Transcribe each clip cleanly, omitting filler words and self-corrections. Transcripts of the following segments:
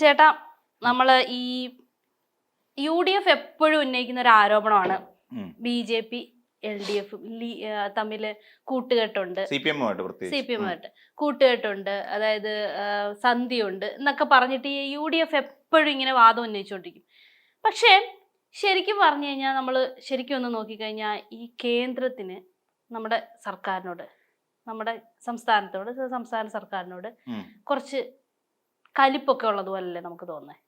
ചേട്ടാ, നമ്മള് ഈ UDF എപ്പോഴും ഉന്നയിക്കുന്ന ഒരു ആരോപണമാണ് BJP LDF തമ്മില് കൂട്ടുകെട്ടുണ്ട്, CPM-ആയിട്ട് കൂട്ടുകെട്ടുണ്ട്, അതായത് സന്ധിയുണ്ട് എന്നൊക്കെ പറഞ്ഞിട്ട് ഈ UDF എപ്പോഴും ഇങ്ങനെ വാദം ഉന്നയിച്ചുകൊണ്ടിരിക്കും. പക്ഷേ ശരിക്കും പറഞ്ഞു കഴിഞ്ഞാൽ നമ്മൾ ശരിക്കും ഒന്ന് നോക്കിക്കഴിഞ്ഞാൽ ഈ കേന്ദ്രത്തിന് നമ്മുടെ സർക്കാരിനോട്, നമ്മുടെ സംസ്ഥാന സർക്കാരിനോട് കുറച്ച് കലിപ്പൊക്കെ ഉള്ളതുപോലല്ലേ നമുക്ക് തോന്നുന്നത്.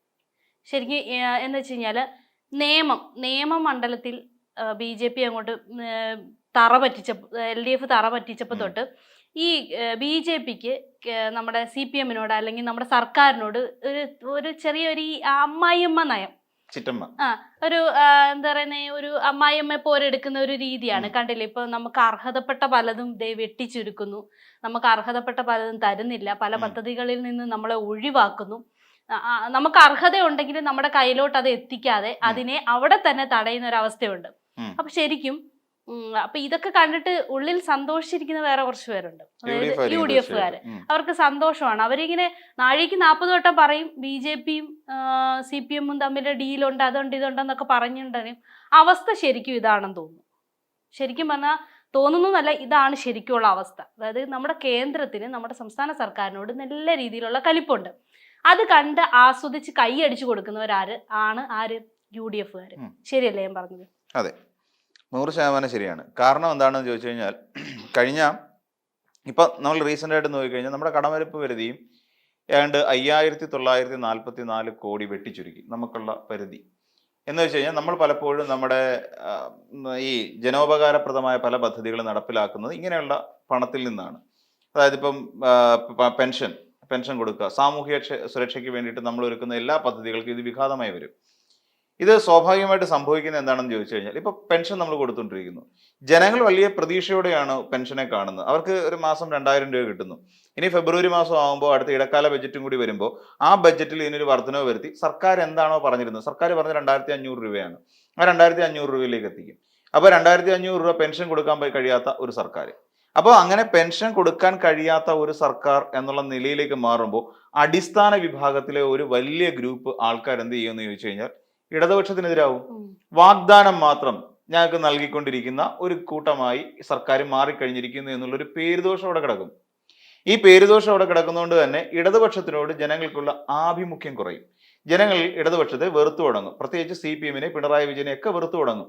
ശരിക്കും എന്ന് വെച്ച് കഴിഞ്ഞാൽ നിയമ മണ്ഡലത്തിൽ BJP അങ്ങോട്ട് LDF തറ പറ്റിച്ചപ്പോൾ തൊട്ട് ഈ BJPക്ക് നമ്മുടെ CPM-നോട് അല്ലെങ്കിൽ നമ്മുടെ സർക്കാരിനോട് ഒരു ചെറിയൊരു അമ്മായിയമ്മ നയം, ഒരു എന്താ പറയുന്ന ഒരു അമ്മായിയമ്മ പോരെടുക്കുന്ന ഒരു രീതിയാണ്. കണ്ടില്ലേ, ഇപ്പൊ നമുക്ക് അർഹതപ്പെട്ട പലതും വെട്ടിച്ചുരുക്കുന്നു, നമുക്ക് അർഹതപ്പെട്ട പലതും തരുന്നില്ല, പല പദ്ധതികളിൽ നിന്ന് നമ്മളെ ഒഴിവാക്കുന്നു, നമുക്ക് അർഹത ഉണ്ടെങ്കിൽ നമ്മുടെ കയ്യിലോട്ട് അത് എത്തിക്കാതെ അതിനെ അവിടെ തന്നെ തടയുന്ന ഒരു അവസ്ഥയുണ്ട്. അപ്പൊ അപ്പൊ ഇതൊക്കെ കണ്ടിട്ട് ഉള്ളിൽ സന്തോഷിച്ചിരിക്കുന്ന വേറെ കുറച്ച് പേരുണ്ട്, അതായത് UDF-കാര്. അവർക്ക് സന്തോഷമാണ്. അവരിങ്ങനെ നാഴിക്ക് 40 വട്ടം പറയും BJP-യും CPM-ഉം തമ്മിൽ ഡീലുണ്ട്, അതുണ്ട് ഇതുണ്ടെന്നൊക്കെ പറഞ്ഞിട്ടുണ്ടെങ്കിലും അവസ്ഥ ശരിക്കും ഇതാണെന്ന് തോന്നുന്നു. ശരിക്കും പറഞ്ഞാൽ തോന്നുന്നതല്ല, ഇതാണ് ശരിക്കുള്ള അവസ്ഥ. അതായത് നമ്മുടെ കേന്ദ്രത്തിന്, നമ്മുടെ സംസ്ഥാന സർക്കാരിനോട് നല്ല രീതിയിലുള്ള കലിപ്പുണ്ട്. അത് കണ്ട് ആസ്വദിച്ച് കൈയടിച്ചു കൊടുക്കുന്നവരാര് ആര് UDF-കാര്. ശരിയല്ലേ ഞാൻ പറഞ്ഞത്? അതെ, 100% ശരിയാണ്. കാരണം എന്താണെന്ന് ചോദിച്ചു കഴിഞ്ഞാൽ, ഇപ്പം നമ്മൾ റീസെൻ്റ് ആയിട്ട് നോക്കിക്കഴിഞ്ഞാൽ നമ്മുടെ കടമെടുപ്പ് പരിധിയും ഏതാണ്ട് 5944 കോടി വെട്ടിച്ചുരുക്കി നമുക്കുള്ള പരിധി. എന്ന് വെച്ച് കഴിഞ്ഞാൽ നമ്മൾ പലപ്പോഴും നമ്മുടെ ഈ ജനോപകാരപ്രദമായ പല പദ്ധതികളും നടപ്പിലാക്കുന്നത് ഇങ്ങനെയുള്ള പണത്തിൽ നിന്നാണ്. അതായത് ഇപ്പം പെൻഷൻ കൊടുക്കുക, സാമൂഹിക സുരക്ഷയ്ക്ക് വേണ്ടിയിട്ട് നമ്മൾ ഒരുക്കുന്ന എല്ലാ പദ്ധതികൾക്കും ഇത് വിഘാതമായി വരും. ഇത് സ്വാഭാവികമായിട്ട് സംഭവിക്കുന്നത് എന്താണെന്ന് ചോദിച്ചു കഴിഞ്ഞാൽ, ഇപ്പൊ പെൻഷൻ നമ്മൾ കൊടുത്തുകൊണ്ടിരിക്കുന്നു, ജനങ്ങൾ വലിയ പ്രതീക്ഷയോടെയാണ് പെൻഷനെ കാണുന്നത്. അവർക്ക് ഒരു മാസം 2000 രൂപ കിട്ടുന്നു. ഇനി ഫെബ്രുവരി മാസം ആകുമ്പോൾ അടുത്ത ഇടക്കാല ബജറ്റും കൂടി വരുമ്പോൾ ആ ബജറ്റിൽ ഇതിനൊരു വർധനവ് വരുത്തി സർക്കാർ എന്താണോ പറഞ്ഞിരുന്നത്, സർക്കാർ പറഞ്ഞ 2500 രൂപയാണ്, ആ 2500 രൂപയിലേക്ക് എത്തിക്കും. അപ്പോൾ 2500 രൂപ പെൻഷൻ കൊടുക്കാൻ കഴിയാത്ത ഒരു സർക്കാർ, അപ്പോൾ അങ്ങനെ പെൻഷൻ കൊടുക്കാൻ കഴിയാത്ത ഒരു സർക്കാർ എന്നുള്ള നിലയിലേക്ക് മാറുമ്പോൾ അടിസ്ഥാന വിഭാഗത്തിലെ ഒരു വലിയ ഗ്രൂപ്പ് ആൾക്കാർ എന്ത് ചെയ്യുമെന്ന് ചോദിച്ചു കഴിഞ്ഞാൽ ഇടതുപക്ഷത്തിനെതിരാവും. വാഗ്ദാനം മാത്രം ഞങ്ങൾക്ക് നൽകിക്കൊണ്ടിരിക്കുന്ന ഒരു കൂട്ടമായി സർക്കാർ മാറിക്കഴിഞ്ഞിരിക്കുന്നു എന്നുള്ളൊരു പേരുദോഷം അവിടെ കിടക്കും. ഈ പേരുദോഷം അവിടെ കിടക്കുന്നതുകൊണ്ട് തന്നെ ഇടതുപക്ഷത്തിനോട് ജനങ്ങൾക്കുള്ള ആഭിമുഖ്യം കുറയും. ജനങ്ങൾ ഇടതുപക്ഷത്തെ വെറുത്തു തുടങ്ങും. പ്രത്യേകിച്ച് CPM-നെ, പിണറായി വിജയനെ ഒക്കെ വെറുത്തു തുടങ്ങും.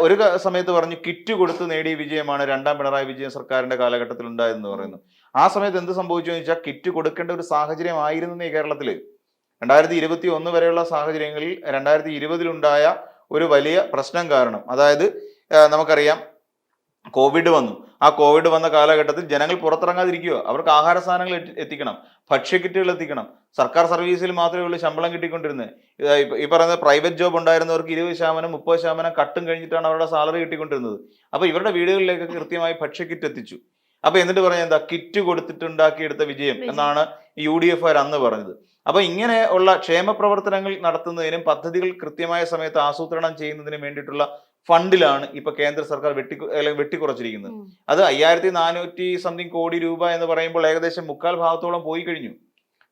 ഒരു സമയത്ത് പറഞ്ഞു കിറ്റ് കൊടുത്ത് നേടിയ വിജയമാണ് രണ്ടാം പിണറായി വിജയൻ സർക്കാരിന്റെ കാലഘട്ടത്തിൽ ഉണ്ടായതെന്ന് പറയുന്നു. ആ സമയത്ത് എന്ത് സംഭവിച്ചു എന്ന് വെച്ചാൽ, കിറ്റ് കൊടുക്കേണ്ട ഒരു സാഹചര്യം ആയിരുന്നേ കേരളത്തില്. 2021 വരെയുള്ള സാഹചര്യങ്ങളിൽ 2020 ഒരു വലിയ പ്രശ്നം കാരണം, അതായത് നമുക്കറിയാം കോവിഡ് വന്നു. ആ കോവിഡ് വന്ന കാലഘട്ടത്തിൽ ജനങ്ങൾ പുറത്തിറങ്ങാതിരിക്കുക, അവർക്ക് ആഹാര സാധനങ്ങൾ എത്തിക്കണം, ഭക്ഷ്യക്കിറ്റുകൾ എത്തിക്കണം. സർക്കാർ സർവീസിൽ മാത്രമേ ഉള്ളൂ ശമ്പളം കിട്ടിക്കൊണ്ടിരുന്നത്. ഈ പറയുന്ന പ്രൈവറ്റ് ജോബ് ഉണ്ടായിരുന്നവർക്ക് 20% 30% കട്ടും കഴിഞ്ഞിട്ടാണ് അവരുടെ സാലറി കിട്ടിക്കൊണ്ടിരുന്നത്. അപ്പൊ ഇവരുടെ വീടുകളിലേക്ക് കൃത്യമായി ഭക്ഷ്യക്കിറ്റ് എത്തിച്ചു. അപ്പൊ എന്നിട്ട് പറഞ്ഞ എന്താ, കിറ്റ് കൊടുത്തിട്ടുണ്ടാക്കിയെടുത്ത വിജയം എന്നാണ് UDF-കാർ അന്ന് പറഞ്ഞത്. അപ്പൊ ഇങ്ങനെ ഉള്ള ക്ഷേമ പ്രവർത്തനങ്ങൾ നടത്തുന്നതിനും പദ്ധതികൾ കൃത്യമായ സമയത്ത് ആസൂത്രണം ചെയ്യുന്നതിനും വേണ്ടിയിട്ടുള്ള ഫണ്ടിലാണ് ഇപ്പൊ കേന്ദ്ര സർക്കാർ വെട്ടിക്കുറച്ചിരിക്കുന്നത്. അത് 5400 സംതിങ് കോടി രൂപ എന്ന് പറയുമ്പോൾ ഏകദേശം 3/4 ഭാഗത്തോളം പോയി കഴിഞ്ഞു.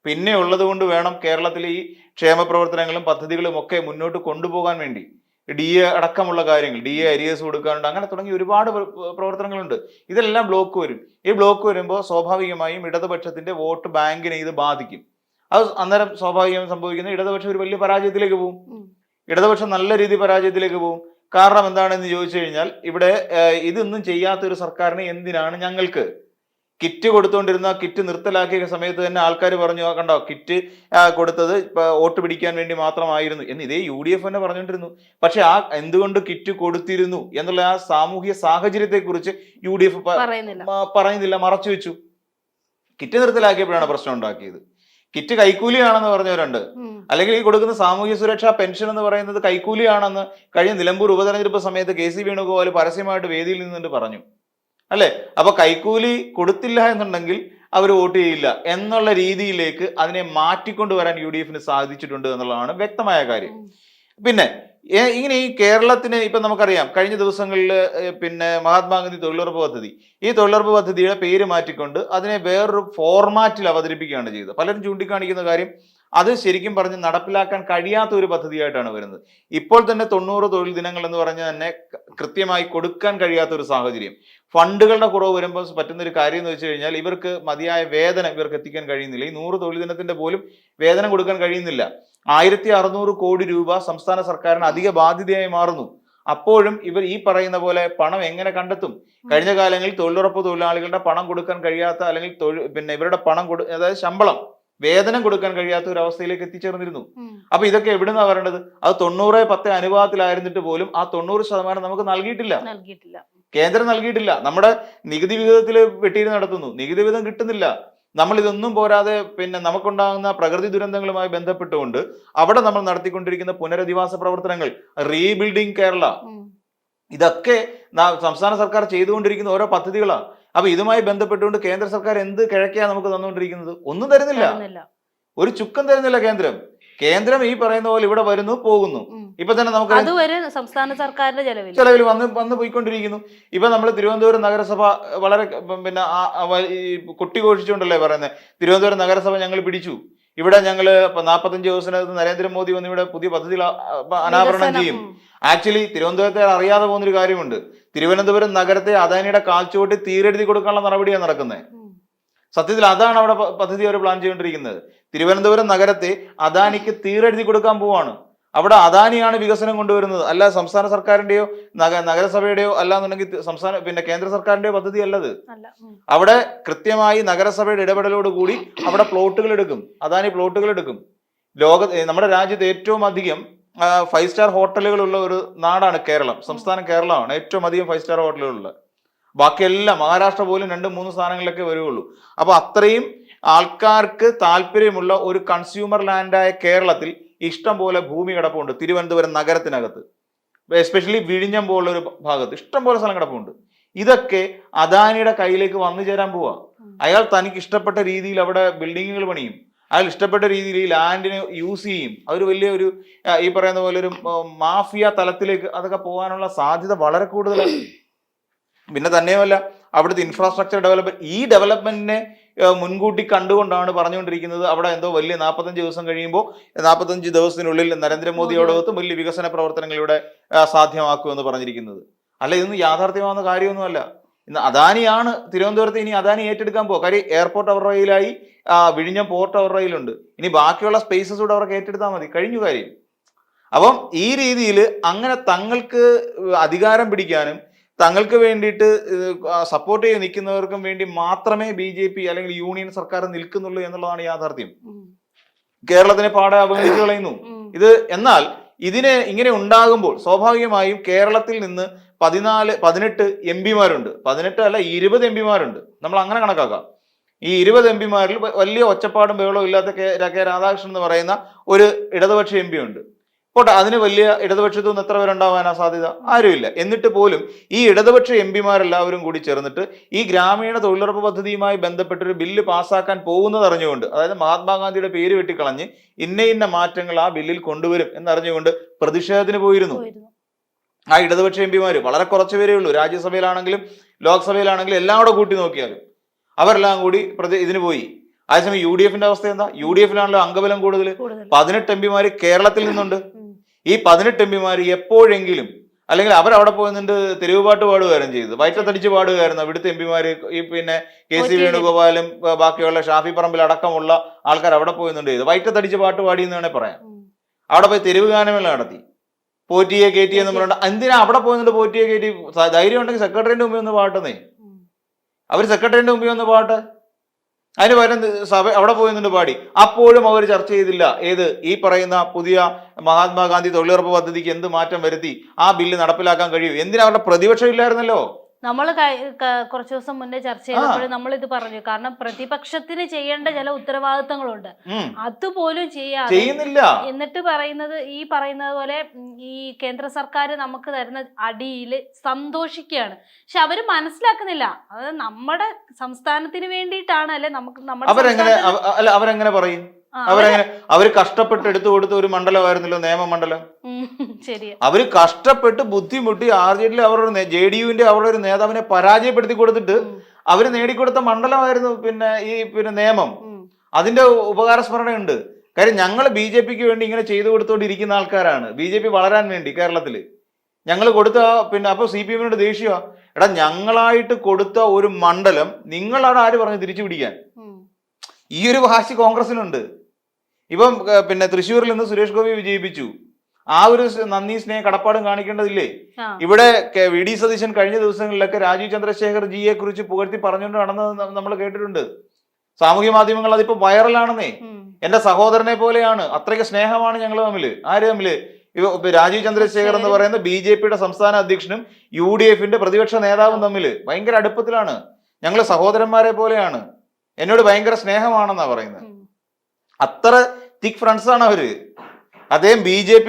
പിന്നെ ഉള്ളത് കൊണ്ട് വേണം കേരളത്തിലെ ഈ ക്ഷേമ പ്രവർത്തനങ്ങളും പദ്ധതികളും ഒക്കെ മുന്നോട്ട് കൊണ്ടുപോകാൻ വേണ്ടി. DA അടക്കമുള്ള കാര്യങ്ങൾ, DA അരിയേഴ്സ് കൊടുക്കാനുണ്ട്, അങ്ങനെ തുടങ്ങി ഒരുപാട് പ്രവർത്തനങ്ങളുണ്ട്. ഇതെല്ലാം ബ്ലോക്ക് വരും. ഈ ബ്ലോക്ക് വരുമ്പോൾ സ്വാഭാവികമായും ഇടതുപക്ഷത്തിന്റെ വോട്ട് ബാങ്കിനെ ഇത് ബാധിക്കും. അത് അന്നേരം സ്വാഭാവികമായും സംഭവിക്കുന്നത് ഇടതുപക്ഷം ഒരു വലിയ പരാജയത്തിലേക്ക് പോകും. ഇടതുപക്ഷം നല്ല രീതിയിൽ പരാജയത്തിലേക്ക് പോകും. കാരണം എന്താണെന്ന് ചോദിച്ചു കഴിഞ്ഞാൽ, ഇവിടെ ഇതൊന്നും ചെയ്യാത്തൊരു സർക്കാരിനെ എന്തിനാണ് ഞങ്ങൾക്ക്? കിറ്റ് കൊടുത്തുകൊണ്ടിരുന്ന കിറ്റ് നിർത്തലാക്കിയ സമയത്ത് തന്നെ ആൾക്കാർ പറഞ്ഞു, കണ്ടോ കിറ്റ് കൊടുത്തത് വോട്ട് പിടിക്കാൻ വേണ്ടി മാത്രമായിരുന്നു എന്ന് ഇതേ UDF തന്നെ പറഞ്ഞുകൊണ്ടിരുന്നു. പക്ഷെ എന്തുകൊണ്ട് കിറ്റ് കൊടുത്തിരുന്നു എന്നുള്ള ആ സാമൂഹിക സാഹചര്യത്തെ കുറിച്ച് UDF പറയുന്നില്ല, മറച്ചു വെച്ചു. കിറ്റ് നിർത്തലാക്കിയപ്പോഴാണ് പ്രശ്നം ഉണ്ടാക്കിയത്. കിറ്റ് കൈക്കൂലിയാണെന്ന് പറഞ്ഞവരുണ്ട്, അല്ലെങ്കിൽ ഈ കൊടുക്കുന്ന സാമൂഹ്യ സുരക്ഷാ പെൻഷൻ എന്ന് പറയുന്നത് കൈക്കൂലിയാണെന്ന് കഴിഞ്ഞ നിലമ്പൂർ ഉപതെരഞ്ഞെടുപ്പ് സമയത്ത് KC വേണുഗോപാൽ പരസ്യമായിട്ട് വേദിയിൽ നിന്നിട്ട് പറഞ്ഞു, അല്ലെ? അപ്പൊ കൈക്കൂലി കൊടുത്തില്ല എന്നുണ്ടെങ്കിൽ അവർ വോട്ട് ചെയ്യില്ല എന്നുള്ള രീതിയിലേക്ക് അതിനെ മാറ്റിക്കൊണ്ടുവരാൻ UDF-ന് സാധിച്ചിട്ടുണ്ട് എന്നുള്ളതാണ് വ്യക്തമായ കാര്യം. പിന്നെ ഇങ്ങനെ ഈ കേരളത്തിന് ഇപ്പൊ നമുക്കറിയാം, കഴിഞ്ഞ ദിവസങ്ങളിൽ പിന്നെ മഹാത്മാഗാന്ധി തൊഴിലുറപ്പ് പദ്ധതി, ഈ തൊഴിലുറപ്പ് പദ്ധതിയുടെ പേര് മാറ്റിക്കൊണ്ട് അതിനെ വേറൊരു ഫോർമാറ്റിൽ അവതരിപ്പിക്കുകയാണ് ചെയ്തത്. പലരും ചൂണ്ടിക്കാണിക്കുന്ന കാര്യം, അത് ശരിക്കും പറഞ്ഞ് നടപ്പിലാക്കാൻ കഴിയാത്ത ഒരു പദ്ധതിയായിട്ടാണ് വരുന്നത്. ഇപ്പോൾ തന്നെ 90 തൊഴിൽ ദിനങ്ങൾ എന്ന് പറഞ്ഞ് തന്നെ കൃത്യമായി കൊടുക്കാൻ കഴിയാത്ത ഒരു സാഹചര്യം. ഫണ്ടുകളുടെ കുറവ് വരുമ്പോൾ പറ്റുന്ന ഒരു കാര്യം എന്ന് വെച്ച് കഴിഞ്ഞാൽ ഇവർക്ക് മതിയായ വേതനം ഇവർക്ക് എത്തിക്കാൻ കഴിയുന്നില്ല. ഈ 100 തൊഴിൽ ദിനത്തിന്റെ പോലും വേതനം കൊടുക്കാൻ കഴിയുന്നില്ല. 1600 കോടി രൂപ സംസ്ഥാന സർക്കാരിന് അധിക ബാധ്യതയായി മാറുന്നു. അപ്പോഴും ഇവർ ഈ പറയുന്ന പോലെ പണം എങ്ങനെ കണ്ടെത്തും? കഴിഞ്ഞ കാലങ്ങളിൽ തൊഴിലുറപ്പ് തൊഴിലാളികളുടെ പണം കൊടുക്കാൻ കഴിയാത്ത, അല്ലെങ്കിൽ ഇവരുടെ പണം അതായത് ശമ്പളം, വേതനം കൊടുക്കാൻ കഴിയാത്ത ഒരു അവസ്ഥയിലേക്ക് എത്തിച്ചേർന്നിരുന്നു. അപ്പൊ ഇതൊക്കെ എവിടുന്നാ വരേണ്ടത്? അത് 90-10 അനുപാതത്തിലായിരുന്നിട്ട് പോലും ആ 90% നമുക്ക് നൽകിയിട്ടില്ല. കേന്ദ്രം നൽകിയിട്ടില്ല. നമ്മുടെ നികുതി വിഹിതത്തിൽ വെട്ടിയിൽ നടത്തുന്നു, നികുതി വിഹിതം കിട്ടുന്നില്ല. നമ്മൾ ഇതൊന്നും പോരാതെ നമുക്കുണ്ടാകുന്ന പ്രകൃതി ദുരന്തങ്ങളുമായി ബന്ധപ്പെട്ടുകൊണ്ട് അവിടെ നമ്മൾ നടത്തിക്കൊണ്ടിരിക്കുന്ന പുനരധിവാസ പ്രവർത്തനങ്ങൾ, റീബിൽഡിംഗ് കേരള, ഇതൊക്കെ സംസ്ഥാന സർക്കാർ ചെയ്തുകൊണ്ടിരിക്കുന്ന ഓരോ പദ്ധതികളാണ്. അപ്പൊ ഇതുമായി ബന്ധപ്പെട്ടുകൊണ്ട് കേന്ദ്ര സർക്കാർ എന്ത് കിഴക്കയാണ് നമുക്ക് തന്നുകൊണ്ടിരിക്കുന്നത്? ഒന്നും തരുന്നില്ല, ഒരു ചുക്കം തരുന്നില്ല കേന്ദ്രം. കേന്ദ്രം ഈ പറയുന്ന പോലെ ഇവിടെ വരുന്നു, പോകുന്നു. ഇപ്പൊ തന്നെ നമുക്ക് സംസ്ഥാന സർക്കാരിന്റെ ചെലവിൽ വന്ന് പോയിക്കൊണ്ടിരിക്കുന്നു. ഇപ്പൊ നമ്മൾ തിരുവനന്തപുരം നഗരസഭ വളരെ കൊട്ടിഘോഷിച്ചുകൊണ്ടല്ലേ പറയുന്നത്, തിരുവനന്തപുരം നഗരസഭ ഞങ്ങൾ പിടിച്ചു, ഇവിടെ ഞങ്ങള് 45 ദിവസത്തിനകത്ത് നരേന്ദ്രമോദി വന്ന് ഇവിടെ പുതിയ പദ്ധതികൾ അനാവരണം ചെയ്യും. ആക്ച്വലി തിരുവനന്തപുരത്തെ അറിയാതെ പോകുന്നൊരു കാര്യമുണ്ട്. തിരുവനന്തപുരം നഗരത്തെ അദാനിയുടെ കാൽച്ചുവട്ടി തീരെഴുതി കൊടുക്കാനുള്ള നടപടിയാണ് നടക്കുന്നത്. സത്യത്തിൽ അതാണ് അവിടെ പദ്ധതി അവർ പ്ലാൻ ചെയ്തുകൊണ്ടിരിക്കുന്നത്. തിരുവനന്തപുരം നഗരത്തെ അദാനിക്ക് തീരെഴുതി കൊടുക്കാൻ പോവാണ്. അവിടെ അദാനിയാണ് വികസനം കൊണ്ടുവരുന്നത്, അല്ല സംസ്ഥാന സർക്കാരിന്റെയോ നഗരസഭയുടെയോ അല്ലാന്നുണ്ടെങ്കിൽ കേന്ദ്ര സർക്കാരിന്റെയോ പദ്ധതി അല്ലത്. അവിടെ കൃത്യമായി നഗരസഭയുടെ ഇടപെടലോടുകൂടി അവിടെ പ്ലോട്ടുകൾ എടുക്കും, അദാനി പ്ലോട്ടുകൾ എടുക്കും. നമ്മുടെ രാജ്യത്ത് ഏറ്റവും അധികം 5 സ്റ്റാർ ഹോട്ടലുകളുള്ള ഒരു നാടാണ് കേരളം. സംസ്ഥാനം കേരളമാണ് ഏറ്റവും അധികം 5 സ്റ്റാർ ഹോട്ടലുകളുള്ള. ബാക്കിയെല്ലാം മഹാരാഷ്ട്ര പോലും 2-3 സ്ഥാനങ്ങളിലൊക്കെ വരുള്ളൂ. അപ്പൊ അത്രയും ആൾക്കാർക്ക് താല്പര്യമുള്ള ഒരു കൺസ്യൂമർ ലാൻഡായ കേരളത്തിൽ ഇഷ്ടം പോലെ ഭൂമി കിടപ്പുണ്ട്. തിരുവനന്തപുരം നഗരത്തിനകത്ത്, എസ്പെഷ്യലി വിഴിഞ്ഞം പോലുള്ള ഒരു ഭാഗത്ത് ഇഷ്ടം പോലെ സ്ഥലം കിടപ്പുണ്ട്. ഇതൊക്കെ അദാനിയുടെ കയ്യിലേക്ക് വന്നു ചേരാൻ പോവാ. അയാൾ തനിക്ക് ഇഷ്ടപ്പെട്ട രീതിയിൽ അവിടെ ബിൽഡിങ്ങുകൾ പണിയും, അയാൾ ഇഷ്ടപ്പെട്ട രീതിയിൽ ഈ ലാൻഡിനെ യൂസ് ചെയ്യും. അതൊരു വലിയ ഒരു ഈ പറയുന്ന പോലെ ഒരു മാഫിയ തലത്തിലേക്ക് അതൊക്കെ പോകാനുള്ള സാധ്യത വളരെ കൂടുതലാണ്. പിന്നെ തന്നെയുമല്ല, അവിടുത്തെ ഇൻഫ്രാസ്ട്രക്ചർ ഡെവലപ്മെന്റ്, ഈ ഡെവലപ്മെന്റിനെ മുൻകൂട്ടി കണ്ടുകൊണ്ടാണ് പറഞ്ഞുകൊണ്ടിരിക്കുന്നത് അവിടെ എന്തോ വലിയ 45 ദിവസം കഴിയുമ്പോൾ 45 ദിവസത്തിനുള്ളിൽ നരേന്ദ്രമോദിയോടൊപ്പം വലിയ വികസന പ്രവർത്തനങ്ങൾ ഇവിടെ സാധ്യമാക്കുമെന്ന് പറഞ്ഞിരിക്കുന്നത്. അല്ല, ഇതൊന്നും യാഥാർത്ഥ്യമാകുന്ന കാര്യമൊന്നുമല്ല. ഇന്ന് അദാനിയാണ് തിരുവനന്തപുരത്ത് ഇനി അദാനി ഏറ്റെടുക്കാൻ പോകുക. കാര്യം എയർപോർട്ട് അവർ റെയിലായി, വിഴിഞ്ഞം പോർട്ട് അവർ റെയിലുണ്ട്. ഇനി ബാക്കിയുള്ള സ്പേസസ് കൂടെ അവർക്ക് ഏറ്റെടുത്താൽ മതി, കഴിഞ്ഞു കാര്യം. അപ്പം ഈ രീതിയിൽ അങ്ങനെ തങ്ങൾക്ക് അധികാരം പിടിക്കാനും തങ്ങൾക്ക് വേണ്ടിയിട്ട് സപ്പോർട്ട് ചെയ്ത് നിൽക്കുന്നവർക്കും വേണ്ടി മാത്രമേ BJP അല്ലെങ്കിൽ യൂണിയൻ സർക്കാർ നിൽക്കുന്നുള്ളൂ എന്നുള്ളതാണ് യാഥാർത്ഥ്യം. കേരളത്തിനെ പാടെ അവഗണിച്ചു കളയുന്നു ഇത്. എന്നാൽ ഇതിനെ ഇങ്ങനെ ഉണ്ടാകുമ്പോൾ സ്വാഭാവികമായും കേരളത്തിൽ നിന്ന് 18 MP-മാരുണ്ട്, 18 അല്ല 20 MP-മാരുണ്ട്. നമ്മൾ അങ്ങനെ കണക്കാക്കാം. ഈ 20 MP-മാരിൽ വലിയ ഒച്ചപ്പാടും ബഹളവും ഇല്ലാത്ത കെ രാധാകൃഷ്ണൻ എന്ന് പറയുന്ന ഒരു ഇടതുപക്ഷ MP ഉണ്ട്. പോട്ടെ, അതിന് വലിയ ഇടതുപക്ഷത്തു നിന്ന് എത്ര പേരുണ്ടാവാനാ സാധ്യത? ആരുമില്ല. എന്നിട്ട് പോലും ഈ ഇടതുപക്ഷ MP-മാരെല്ലാവരും കൂടി ചേർന്നിട്ട് ഈ ഗ്രാമീണ തൊഴിലുറപ്പ് പദ്ധതിയുമായി ബന്ധപ്പെട്ടൊരു ബില്ല് പാസ്സാക്കാൻ പോകുന്നത് അറിഞ്ഞുകൊണ്ട്, അതായത് മഹാത്മാഗാന്ധിയുടെ പേര് വെട്ടിക്കളഞ്ഞ് ഇന്ന മാറ്റങ്ങൾ ആ ബില്ലിൽ കൊണ്ടുവരും എന്നറിഞ്ഞുകൊണ്ട് പ്രതിഷേധത്തിന് പോയിരുന്നു. ആ ഇടതുപക്ഷ MP-മാര് വളരെ കുറച്ച് പേരേ ഉള്ളൂ. രാജ്യസഭയിലാണെങ്കിലും ലോക്സഭയിലാണെങ്കിലും എല്ലാം കൂടെ കൂട്ടി നോക്കിയാലും അവരെല്ലാം കൂടി ഇതിന് പോയി. അതേസമയം UDF-ന്റെ അവസ്ഥ എന്താ? UDF-ലാണല്ലോ അംഗബലം കൂടുതൽ. 18 MP-മാര് കേരളത്തിൽ നിന്നുണ്ട്. ഈ 18 MP-മാര് എപ്പോഴെങ്കിലും, അല്ലെങ്കിൽ അവരവിടെ പോയിട്ടുണ്ട് തെരുവ് പാട്ട് പാടുകയായിരുന്നു ചെയ്തത്, വയറ്റത്തടിച്ച് പാടുകയായിരുന്നു ഇവിടുത്തെ MP-മാര്. ഈ KC വേണുഗോപാലും ബാക്കിയുള്ള ഷാഫി പറമ്പിൽ അടക്കമുള്ള ആൾക്കാർ അവിടെ പോയിട്ടുണ്ട് ചെയ്ത് വയറ്റത്തടിച്ച് പാട്ട് പാടി എന്ന് വേണേൽ പറയാം. അവിടെ പോയി തെരുവ് ഗാനമേള നടത്തി, പോറ്റിയെ കയറ്റി എന്ന് പറഞ്ഞിട്ട്. എന്തിനാ അവിടെ പോയിട്ടുണ്ട് പോറ്റിയെ കയറ്റി? ധൈര്യം ഉണ്ടെങ്കിൽ സെക്രട്ടറിന്റെ മുമ്പിൽ ഒന്ന് പാട്ടുന്നേ. അവർ സെക്രട്ടറിന്റെ മുമ്പിൽ ഒന്ന് പാട്ട്, അതിന് പകരം സഭ അവിടെ പോയിട്ടുണ്ട് പാടി. അപ്പോഴും അവർ ചർച്ച ചെയ്തില്ല ഏത് ഈ പറയുന്ന പുതിയ മഹാത്മാഗാന്ധി തൊഴിലുറപ്പ് പദ്ധതിക്ക് എന്ത് മാറ്റം വരുത്തി ആ ബില്ല് നടപ്പിലാക്കാൻ കഴിയും. എന്തിനാ അവരുടെ പ്രതിപക്ഷം ഇല്ലായിരുന്നല്ലോ. നമ്മൾ കുറച്ചു ദിവസം മുന്നേ ചർച്ച ചെയ്തപ്പോൾ നമ്മൾ ഇത് പറഞ്ഞു. കാരണം പ്രതിപക്ഷത്തിന് ചെയ്യേണ്ട ചില ഉത്തരവാദിത്തങ്ങളുണ്ട്, അതുപോലും ചെയ്യുന്നില്ല. എന്നിട്ട് പറയുന്നത് ഈ പറയുന്നത് പോലെ ഈ കേന്ദ്ര സർക്കാർ നമുക്ക് തരുന്ന അടിയിൽ സന്തോഷിക്കുകയാണ്. പക്ഷെ അവര് മനസ്സിലാക്കുന്നില്ല, അത് നമ്മുടെ സംസ്ഥാനത്തിന് വേണ്ടിയിട്ടാണ്. അല്ലെ, നമുക്ക് അവരെങ്ങനെ പറയും? അവര് കഷ്ടപ്പെട്ട് എടുത്തു കൊടുത്ത ഒരു മണ്ഡലമായിരുന്നല്ലോ നിയമമണ്ഡലം. അവര് കഷ്ടപ്പെട്ട് ബുദ്ധിമുട്ടി RJD അവരുടെ JDU-വിന്റെ അവരുടെ ഒരു നേതാവിനെ പരാജയപ്പെടുത്തി കൊടുത്തിട്ട് അവര് നേടിക്കൊടുത്ത മണ്ഡലമായിരുന്നു ഈ നിയമം. അതിന്റെ ഉപകാരസ്മരണയുണ്ട്. കാര്യം ഞങ്ങൾ BJP വേണ്ടി ഇങ്ങനെ ചെയ്തു കൊടുത്തോണ്ടിരിക്കുന്ന ആൾക്കാരാണ്. BJP വളരാൻ വേണ്ടി കേരളത്തിൽ ഞങ്ങൾ കൊടുത്ത പിന്നെ അപ്പോൾ CPM ദേഷ്യ എടാ ഞങ്ങളായിട്ട് കൊടുത്ത ഒരു മണ്ഡലം നിങ്ങളാണ് ആര് പറഞ്ഞ് തിരിച്ചു പിടിക്കാൻ? ഈ ഒരു വാശി കോൺഗ്രസിനുണ്ട്. ഇപ്പം പിന്നെ തൃശ്ശൂരിൽ നിന്ന് സുരേഷ് ഗോപി വിജയിപ്പിച്ചു. ആ ഒരു നന്ദി സ്നേഹം കടപ്പാടും കാണിക്കേണ്ടതില്ലേ? ഇവിടെ VD സതീശൻ കഴിഞ്ഞ ദിവസങ്ങളിലൊക്കെ രാജീവ് ചന്ദ്രശേഖർ ജിയെ കുറിച്ച് പുകഴ്ത്തി പറഞ്ഞുകൊണ്ട് നടന്നത് നമ്മൾ കേട്ടിട്ടുണ്ട്. സാമൂഹ്യ മാധ്യമങ്ങൾ അതിപ്പോ വൈറലാണെന്നേ. എന്റെ സഹോദരനെ പോലെയാണ്, അത്രയ്ക്ക് സ്നേഹമാണ് ഞങ്ങൾ തമ്മില്. ആര് തമ്മില്? രാജീവ് ചന്ദ്രശേഖർ എന്ന് പറയുന്ന BJP സംസ്ഥാന അധ്യക്ഷനും UDF പ്രതിപക്ഷ നേതാവും തമ്മിൽ ഭയങ്കര അടുപ്പത്തിലാണ്. ഞങ്ങൾ സഹോദരന്മാരെ പോലെയാണ്, എന്നോട് ഭയങ്കര സ്നേഹമാണെന്നാ പറയുന്നത്. അത്ര തിക് ഫ്രണ്ട്സ് ആണ് അവര്. അദ്ദേഹം BJP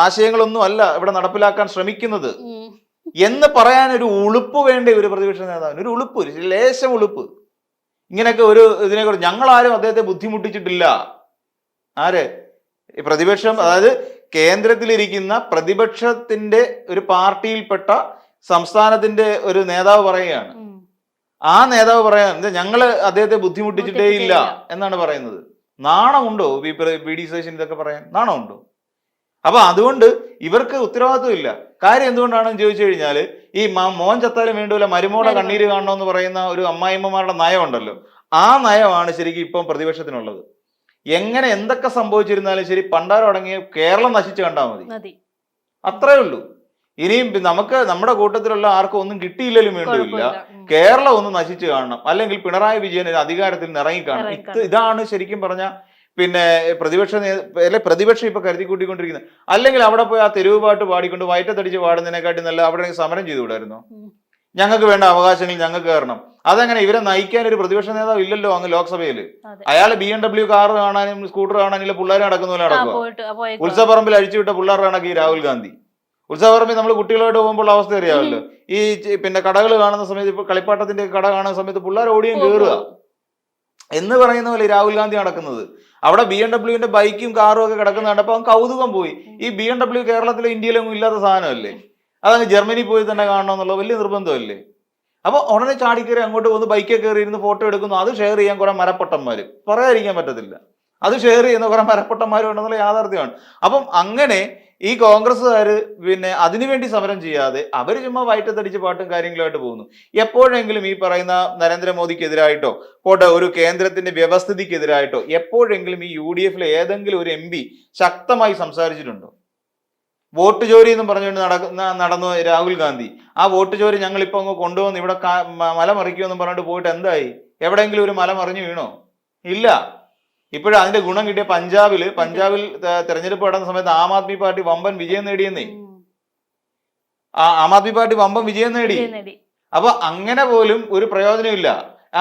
ആശയങ്ങളൊന്നും അല്ല ഇവിടെ നടപ്പിലാക്കാൻ ശ്രമിക്കുന്നത് എന്ന് പറയാൻ ഒരു ഉളുപ്പ് വേണ്ടേ ഒരു പ്രതിപക്ഷ നേതാവിന്? ഒരു ഉളുപ്പ്, ഒരു ലേശം ഉളുപ്പ്. ഇങ്ങനെയൊക്കെ ഒരു ഇതിനെക്കുറിച്ച് ഞങ്ങളാരും അദ്ദേഹത്തെ ബുദ്ധിമുട്ടിച്ചിട്ടില്ല. ആര്? പ്രതിപക്ഷം, അതായത് കേന്ദ്രത്തിലിരിക്കുന്ന പ്രതിപക്ഷത്തിന്റെ ഒരു പാർട്ടിയിൽപ്പെട്ട സംസ്ഥാനത്തിന്റെ ഒരു നേതാവ് പറയുകയാണ്. ആ നേതാവ് പറയാൻ ഞങ്ങള് അദ്ദേഹത്തെ ബുദ്ധിമുട്ടിച്ചിട്ടേ ഇല്ല എന്നാണ് പറയുന്നത്. നാണമുണ്ടോ VD സതീശൻ ഇതൊക്കെ പറയാൻ? നാണമുണ്ടോ? അപ്പൊ അതുകൊണ്ട് ഇവർക്ക് ഉത്തരവാദിത്വം ഇല്ല. കാര്യം എന്തുകൊണ്ടാണെന്ന് ചോദിച്ചു കഴിഞ്ഞാൽ ഈ മോൻ ചത്താലും വേണ്ടൂല മരുമോടെ കണ്ണീര് കാണണമെന്ന് പറയുന്ന ഒരു അമ്മായിമ്മമാരുടെ നയമുണ്ടല്ലോ, ആ നയമാണ് ശരിക്കും ഇപ്പം പ്രതിപക്ഷത്തിനുള്ളത്. എങ്ങനെ എന്തൊക്കെ സംഭവിച്ചിരുന്നാലും ശരി പണ്ടാരം അടങ്ങിയ കേരളം നശിച്ചു കണ്ടാൽ മതി, അത്രേ ഉള്ളൂ. ഇനിയും നമുക്ക് നമ്മുടെ കൂട്ടത്തിലുള്ള ആർക്കും ഒന്നും കിട്ടിയില്ലെങ്കിലും വേണ്ടിയില്ല, കേരളം ഒന്ന് നശിച്ചു കാണണം, അല്ലെങ്കിൽ പിണറായി വിജയൻ അധികാരത്തിൽ നിന്ന് ഇറങ്ങി കാണണം. ഇതാണ് ശരിക്കും പറഞ്ഞ പിന്നെ പ്രതിപക്ഷം ഇപ്പൊ കരുതി കൂട്ടിക്കൊണ്ടിരിക്കുന്നത്. അല്ലെങ്കിൽ അവിടെ പോയി ആ തെരുവ് പാട്ട് പാടിക്കൊണ്ട് വയറ്റത്തടിച്ച് പാടുന്നതിനെക്കാട്ടി നല്ല അവിടെ സമരം ചെയ്തുകൂടായിരുന്നോ? ഞങ്ങൾക്ക് വേണ്ട അവകാശങ്ങൾ ഞങ്ങൾക്ക് കയറണം. അതെങ്ങനെ? ഇവരെ നയിക്കാൻ ഒരു പ്രതിപക്ഷ നേതാവ് ഇല്ലല്ലോ അങ്ങ് ലോക്സഭയിൽ. അയാൾ BMW കാർ കാണാനും സ്കൂട്ടർ കാണാനും പിള്ളേരെ നടക്കുന്ന പോലെ നടക്കുക. ഉത്സവപ്പറമ്പിൽ അഴിച്ചുവിട്ട പിള്ളേരുടെ കണക്ക് ഈ രാഹുൽ ഗാന്ധി. ഉത്സവപ്പറമ്പിൽ നമ്മൾ കുട്ടികളായിട്ട് പോകുമ്പോൾ അവസ്ഥ അറിയാമല്ലോ. ഈ പിന്നെ കടകൾ കാണുന്ന സമയത്ത്, ഇപ്പൊ കളിപ്പാട്ടത്തിന്റെ കട കാണുന്ന സമയത്ത് പിള്ളേർ ഓടിയും കയറുക എന്ന് പറയുന്ന പോലെ രാഹുൽ ഗാന്ധി നടക്കുന്നത്. അവിടെ BMW ബൈക്കും കാറും ഒക്കെ കിടക്കുന്ന കണ്ടപ്പോൾ അവൻ കൗതുകം പോയി. ഈ BMW കേരളത്തിലും ഇന്ത്യയിലൊന്നും ഇല്ലാത്ത സാധനമല്ലേ, അതങ്ങ് ജർമ്മനി പോയി തന്നെ കാണണമെന്നുള്ള വലിയ നിർബന്ധമല്ലേ? അപ്പൊ ഉടനെ ചാടിക്കയറി അങ്ങോട്ട് പോകുന്നു, ബൈക്കിൽ കയറി ഇരുന്ന് ഫോട്ടോ എടുക്കുന്നു. അത് ഷെയർ ചെയ്യാൻ കുറെ മരപ്പൊട്ടന്മാര്, പറയാതിരിക്കാൻ പറ്റത്തില്ല, അത് ഷെയർ ചെയ്യുന്ന കുറെ മരപ്പൊട്ടന്മാരും ഉണ്ടെന്നുള്ള യാഥാർത്ഥ്യമാണ്. അപ്പം അങ്ങനെ ഈ കോൺഗ്രസ്സുകാർ പിന്നെ അതിനുവേണ്ടി സമരം ചെയ്യാതെ അവർ ചുമ്മാ വയറ്റത്തടിച്ച് പാട്ടും കാര്യങ്ങളുമായിട്ട് പോകുന്നു. എപ്പോഴെങ്കിലും ഈ പറയുന്ന നരേന്ദ്രമോദിക്കെതിരായിട്ടോ പോട്ടെ ഒരു കേന്ദ്രത്തിന്റെ വ്യവസ്ഥിതിക്കെതിരായിട്ടോ എപ്പോഴെങ്കിലും ഈ UDF ഏതെങ്കിലും ഒരു MP ശക്തമായി സംസാരിച്ചിട്ടുണ്ടോ? വോട്ട് ചോരി എന്നും പറഞ്ഞുകൊണ്ട് നടന്നു രാഹുൽ ഗാന്ധി. ആ വോട്ട് ചോരി ഞങ്ങൾ ഇപ്പൊ അങ്ങ് കൊണ്ടുവന്ന് ഇവിടെ മല മറിക്കുമെന്നും പറഞ്ഞിട്ട് പോയിട്ട് എന്തായി? എവിടെയെങ്കിലും ഒരു മല മറിഞ്ഞു വീണോ? ഇല്ല. ഇപ്പോഴും അതിന്റെ ഗുണം കിട്ടിയ പഞ്ചാബിൽ തെരഞ്ഞെടുപ്പ് നടന്ന സമയത്ത് ആം ആദ്മി പാർട്ടി വമ്പൻ വിജയം നേടിയെന്നേ. ആം ആദ്മി പാർട്ടി വമ്പൻ വിജയം നേടി. അപ്പൊ അങ്ങനെ പോലും ഒരു പ്രയോജനമില്ല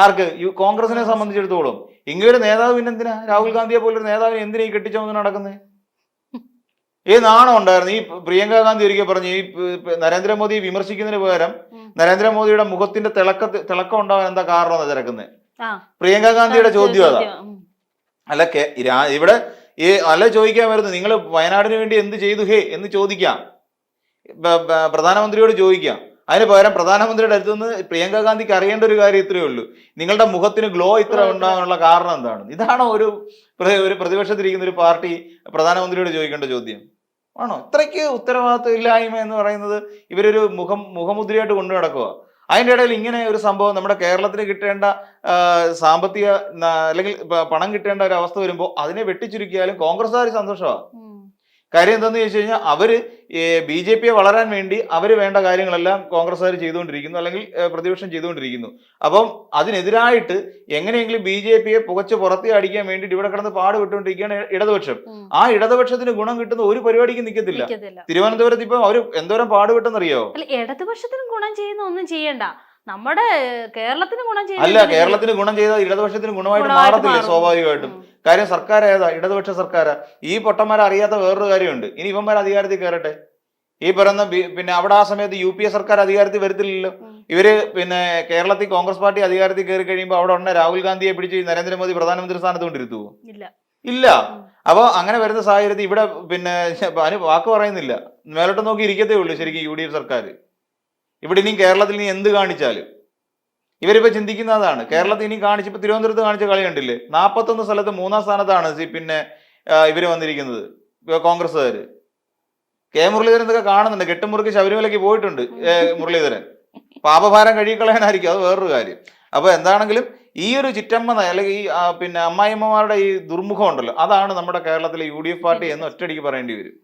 ആർക്ക്? കോൺഗ്രസിനെ സംബന്ധിച്ചിടത്തോളം. ഇങ്ങനൊരു നേതാവ് പിന്നെന്തിനാ? രാഹുൽ ഗാന്ധിയെ പോലൊരു നേതാവിനെ എന്തിനാ ഈ കെട്ടിച്ചോന്ന് നടക്കുന്നത്? നാണം ഉണ്ടായിരുന്നു. ഈ പ്രിയങ്ക ഗാന്ധി ഒരിക്കൽ പറഞ്ഞു, ഈ നരേന്ദ്രമോദി വിമർശിക്കുന്നതിന് പകരം നരേന്ദ്രമോദിയുടെ മുഖത്തിന്റെ തിളക്കം ഉണ്ടാവാൻ എന്താ കാരണം എന്ന് തിരക്കുന്നത് പ്രിയങ്ക ഗാന്ധിയുടെ ചോദ്യം അതാ. അല്ല ഇവിടെ അല്ല ചോദിക്കാൻ വരുന്നത്, നിങ്ങൾ വയനാടിന് വേണ്ടി എന്ത് ചെയ്തു ഹേ എന്ന് ചോദിക്കാം, പ്രധാനമന്ത്രിയോട് ചോദിക്കാം. അതിന് പകരം പ്രധാനമന്ത്രിയുടെ അടുത്ത് നിന്ന് പ്രിയങ്ക ഗാന്ധിക്ക് അറിയേണ്ട ഒരു കാര്യം ഇത്രയേ ഉള്ളൂ, നിങ്ങളുടെ മുഖത്തിന് ഗ്ലോ ഇത്ര ഉണ്ടാകാനുള്ള കാരണം എന്താണ്? ഇതാണോ ഒരു പ്രതിപക്ഷത്തിരിക്കുന്ന ഒരു പാർട്ടി പ്രധാനമന്ത്രിയോട് ചോദിക്കേണ്ട ചോദ്യം? ആണോ? ഇത്രയ്ക്ക് ഉത്തരവാദിത്വം ഇല്ലായ്മ എന്ന് പറയുന്നത് ഇവരൊരു മുഖമുദ്രയായിട്ട് കൊണ്ടു നടക്കുക. അതിൻ്റെ ഇടയിൽ ഇങ്ങനെ ഒരു സംഭവം നമ്മുടെ കേരളത്തിന് കിട്ടേണ്ട സാമ്പത്തിക അല്ലെങ്കിൽ പണം കിട്ടേണ്ട ഒരു അവസ്ഥ വരുമ്പോൾ അതിനെ വെട്ടിച്ചുരുക്കിയാലും കോൺഗ്രസ്സുകാർ സന്തോഷമാണ്. കാര്യം എന്താണെന്ന് ചോദിച്ചു കഴിഞ്ഞാൽ അവര് BJP വളരാൻ വേണ്ടി അവർ വേണ്ട കാര്യങ്ങളെല്ലാം കോൺഗ്രസ്സുകാർ ചെയ്തുകൊണ്ടിരിക്കുന്നു, അല്ലെങ്കിൽ പ്രതിപക്ഷം ചെയ്തുകൊണ്ടിരിക്കുന്നു. അപ്പം അതിനെതിരായിട്ട് എങ്ങനെയെങ്കിലും BJP പുകച്ച് പുറത്തേ അടിക്കാൻ വേണ്ടിയിട്ട് ഇവിടെ കിടന്ന് പാടുവിട്ടുകൊണ്ടിരിക്കുകയാണ് ഇടതുപക്ഷം. ആ ഇടതുപക്ഷത്തിന് ഗുണം കിട്ടുന്ന ഒരു പരിപാടിക്കും നിൽക്കത്തില്ല. തിരുവനന്തപുരത്ത് ഇപ്പൊ അവർ എന്തോരം പാടുവിട്ടെന്നറിയോ? ഇടതുപക്ഷത്തിന് ഗുണം ചെയ്യുന്ന ഒന്നും ചെയ്യണ്ട, നമ്മുടെ കേരളത്തിന് ഗുണം ചെയ്യുന്ന അല്ല. കേരളത്തിന് ഗുണം ചെയ്താൽ ഇടതുപക്ഷത്തിന് ഗുണമായിട്ട് മാറത്തില്ല സ്വാഭാവികമായിട്ടും. കാര്യം സർക്കാർ ഏതാ? ഇടതുപക്ഷ സർക്കാരാ. ഈ പൊട്ടന്മാരെ അറിയാത്ത വേറൊരു കാര്യമുണ്ട്, ഇനി ഇവന്മാർ അധികാരത്തിൽ കയറട്ടെ. ഈ പറയുന്ന പിന്നെ അവിടെ ആ സമയത്ത് UPA സർക്കാർ അധികാരത്തിൽ വരത്തില്ലല്ലോ. ഇവര് പിന്നെ കേരളത്തിൽ കോൺഗ്രസ് പാർട്ടി അധികാരത്തിൽ കയറി കഴിയുമ്പോൾ അവിടെ ഉടനെ രാഹുൽ ഗാന്ധിയെ പിടിച്ച് നരേന്ദ്രമോദി പ്രധാനമന്ത്രി സ്ഥാനത്ത് കൊണ്ടിരുത്തുവോ? ഇല്ല. അപ്പൊ അങ്ങനെ വരുന്ന സാഹചര്യത്തിൽ ഇവിടെ പിന്നെ വാക്ക് പറയുന്നില്ല, മേലോട്ട് നോക്കി ഇരിക്കത്തേ ഉള്ളൂ ശരിക്കും UDF സർക്കാർ. ഇവിടെ ഇനിയും കേരളത്തിൽ ഇനി എന്ത് കാണിച്ചാലും. ഇവരിപ്പോ ചിന്തിക്കുന്ന അതാണ്. കേരളത്തിൽ ഇനി കാണിച്ചപ്പോ തിരുവനന്തപുരത്ത് കാണിച്ച കളി കണ്ടില്ലേ, 41 സ്ഥലത്ത് 3-ാം സ്ഥാനത്താണ് പിന്നെ ഇവര് വന്നിരിക്കുന്നത്, കോൺഗ്രസ്സുകാര്. കെ മുരളീധരൻ ഇതൊക്കെ കാണുന്നുണ്ട്. കെട്ടുമുറുക്ക് ശബരിമലയ്ക്ക് പോയിട്ടുണ്ട് മുരളീധരൻ. പാപഭാരം കഴുകിക്കളയാനായിരിക്കും, അത് വേറൊരു കാര്യം. അപ്പൊ എന്താണെങ്കിലും ഈ ഒരു ചിറ്റമ്മ അല്ലെങ്കിൽ ഈ പിന്നെ അമ്മായിമ്മമാരുടെ ഈ ദുർമുഖം ഉണ്ടല്ലോ, അതാണ് നമ്മുടെ കേരളത്തിലെ UDF പാർട്ടി എന്ന് ഒറ്റയടിക്ക് പറയേണ്ടി വരും.